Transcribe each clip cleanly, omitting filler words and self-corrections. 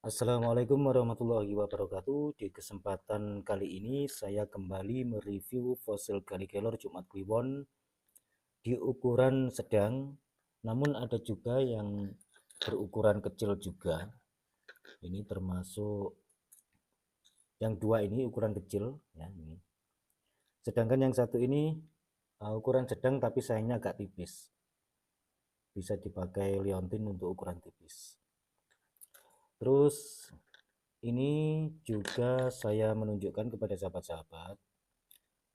Assalamualaikum warahmatullahi wabarakatuh. Di kesempatan kali ini saya kembali mereview fosil Gallikelor Jumat Kliwon di ukuran sedang, namun ada juga yang berukuran kecil juga. Ini termasuk yang dua ini ukuran kecil ya ini. Sedangkan yang satu ini ukuran sedang tapi sayangnya agak tipis. Bisa dipakai liontin untuk ukuran tipis. Terus ini juga saya menunjukkan kepada sahabat-sahabat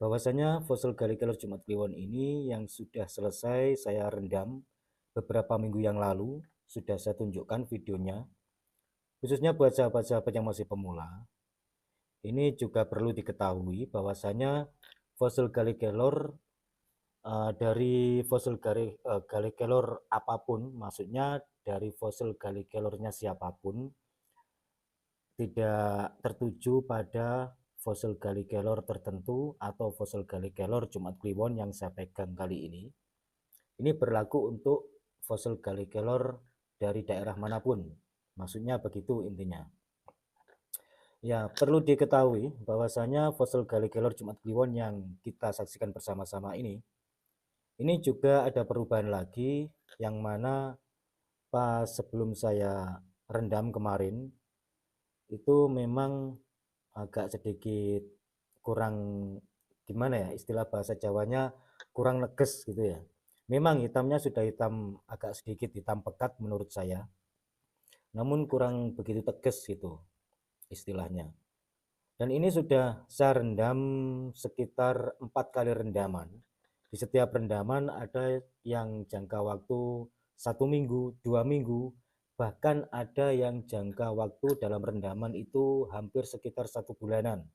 bahwasanya fosil Gallikelor Jumat Kliwon ini yang sudah selesai saya rendam beberapa minggu yang lalu, sudah saya tunjukkan videonya. Khususnya buat sahabat-sahabat yang masih pemula, ini juga perlu diketahui bahwasanya fosil Gallikelor dari fosil Gallikelor apapun, maksudnya dari fosil Gallikelornya siapapun, tidak tertuju pada fosil Gallikelor tertentu atau fosil Gallikelor Jumat Kliwon yang saya pegang kali ini. Ini berlaku untuk fosil Gallikelor dari daerah manapun. Maksudnya begitu intinya. Ya, perlu diketahui bahwasanya fosil Gallikelor Jumat Kliwon yang kita saksikan bersama-sama ini juga ada perubahan lagi yang mana pas sebelum saya rendam kemarin itu memang agak sedikit kurang, gimana ya istilah bahasa Jawanya, kurang neges gitu ya. Memang hitamnya sudah hitam, agak sedikit hitam pekat menurut saya, namun kurang begitu tegas gitu istilahnya. Dan ini sudah saya rendam sekitar 4 kali rendaman. Di setiap rendaman ada yang jangka waktu 1 minggu, 2 minggu, bahkan ada yang jangka waktu dalam rendaman itu hampir sekitar 1 bulanan.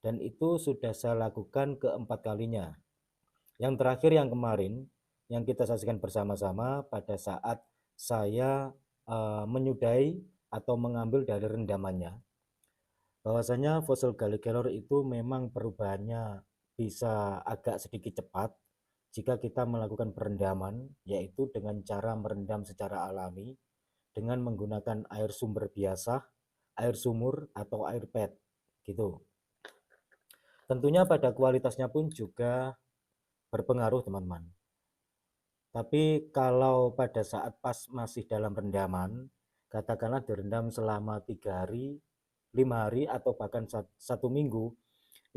Dan itu sudah saya lakukan keempat kalinya. Yang terakhir yang kemarin, yang kita saksikan bersama-sama pada saat saya menyudahi atau mengambil dari rendamannya, bahwasanya fosil Gallikelor itu memang perubahannya bisa agak sedikit cepat jika kita melakukan perendaman, yaitu dengan cara merendam secara alami dengan menggunakan air sumber biasa, air sumur atau air pet gitu. Tentunya pada kualitasnya pun juga berpengaruh teman-teman. Tapi kalau pada saat pas masih dalam rendaman, katakanlah direndam selama 3 hari, 5 hari atau bahkan 1 minggu,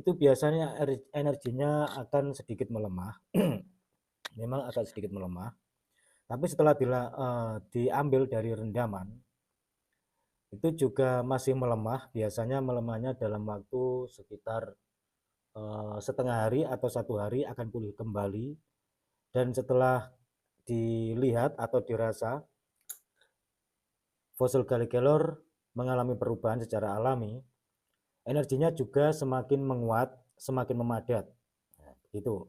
itu biasanya energinya akan sedikit melemah. Memang akan sedikit melemah. Tapi setelah diambil dari rendaman, itu juga masih melemah. Biasanya melemahnya dalam waktu sekitar setengah hari atau 1 hari akan pulih kembali. Dan setelah dilihat atau dirasa, fosil Gallikelor mengalami perubahan secara alami, energinya juga semakin menguat, semakin memadat. Nah, gitu.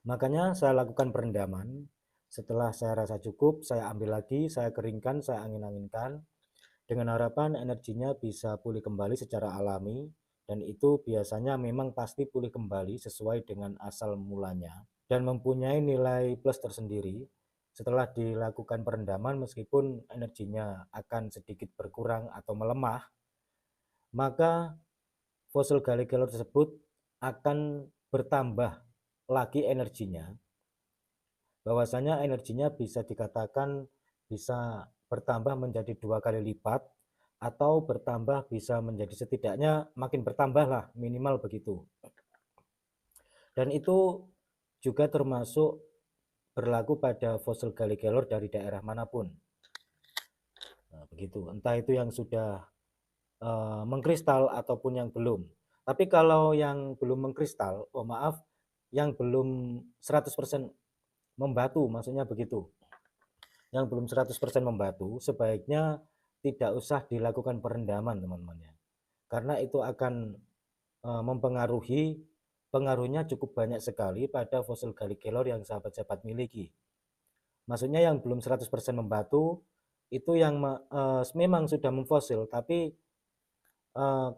Makanya saya lakukan perendaman. Setelah saya rasa cukup, saya ambil lagi, saya keringkan, saya angin-anginkan, dengan harapan energinya bisa pulih kembali secara alami, dan itu biasanya memang pasti pulih kembali sesuai dengan asal mulanya dan mempunyai nilai plus tersendiri. Setelah dilakukan perendaman, meskipun energinya akan sedikit berkurang atau melemah, maka fosil Gallikelor tersebut akan bertambah lagi energinya, bahwasanya energinya bisa dikatakan bisa bertambah menjadi 2 kali lipat atau bertambah bisa menjadi setidaknya makin bertambah lah, minimal begitu. Dan itu juga termasuk berlaku pada fosil Gallikelor dari daerah manapun. Nah, begitu. Entah itu yang sudah mengkristal ataupun yang belum. Tapi kalau yang belum mengkristal, oh maaf, yang belum 100% membatu, maksudnya begitu. Yang belum 100% membatu, sebaiknya tidak usah dilakukan perendaman teman-teman ya. Karena itu akan mempengaruhi, pengaruhnya cukup banyak sekali pada fosil Gallikelor yang sahabat-sahabat miliki. Maksudnya yang belum 100% membatu, itu yang memang sudah memfosil, tapi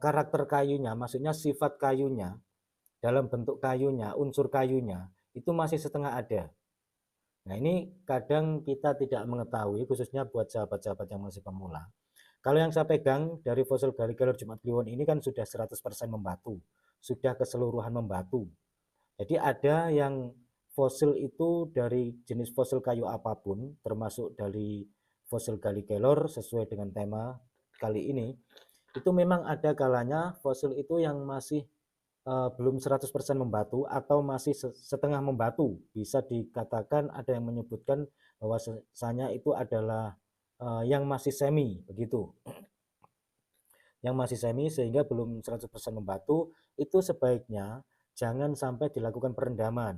karakter kayunya, maksudnya sifat kayunya, dalam bentuk kayunya, unsur kayunya, itu masih setengah ada. Nah ini kadang kita tidak mengetahui, khususnya buat sahabat-sahabat yang masih pemula. Kalau yang saya pegang dari fosil gali kelor Jumat Kliwon ini kan sudah 100% membatu, sudah keseluruhan membatu. Jadi ada yang fosil itu dari jenis fosil kayu apapun, termasuk dari fosil gali kelor sesuai dengan tema kali ini, itu memang ada kalanya fosil itu yang masih belum 100% membatu atau masih setengah membatu. Bisa dikatakan ada yang menyebutkan bahwasanya itu adalah yang masih semi begitu. Yang masih semi sehingga belum 100% membatu, itu sebaiknya jangan sampai dilakukan perendaman.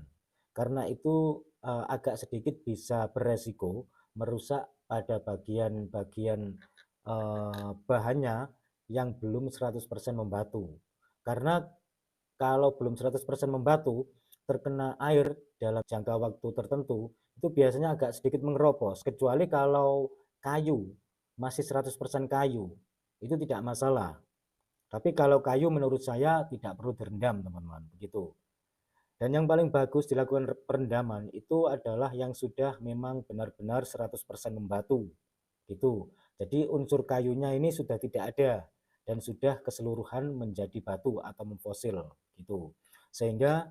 Karena itu agak sedikit bisa beresiko merusak pada bagian-bagian bahannya yang belum 100% membatu. Karena kalau belum 100% membatu, terkena air dalam jangka waktu tertentu, itu biasanya agak sedikit mengeropos. Kecuali kalau kayu, masih 100% kayu, itu tidak masalah. Tapi kalau kayu menurut saya tidak perlu direndam, teman-teman. Begitu. Dan yang paling bagus dilakukan perendaman itu adalah yang sudah memang benar-benar 100% membatu. Gitu. Jadi unsur kayunya ini sudah tidak ada dan sudah keseluruhan menjadi batu atau memfosil gitu. Sehingga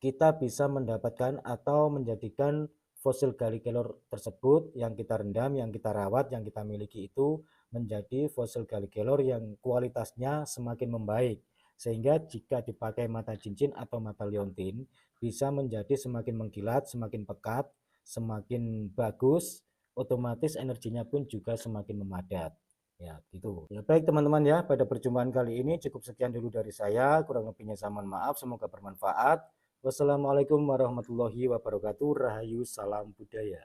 kita bisa mendapatkan atau menjadikan fosil gali kelor tersebut yang kita rendam, yang kita rawat, yang kita miliki itu menjadi fosil gali kelor yang kualitasnya semakin membaik. Sehingga jika dipakai mata cincin atau mata liontin bisa menjadi semakin mengkilat, semakin pekat, semakin bagus, otomatis energinya pun juga semakin memadat. Ya, gitu. Ya, baik teman-teman ya, pada perjumpaan kali ini cukup sekian dulu dari saya, kurang lebihnya saya mohon maaf, semoga bermanfaat. Wassalamualaikum warahmatullahi wabarakatuh. Rahayu, salam budaya.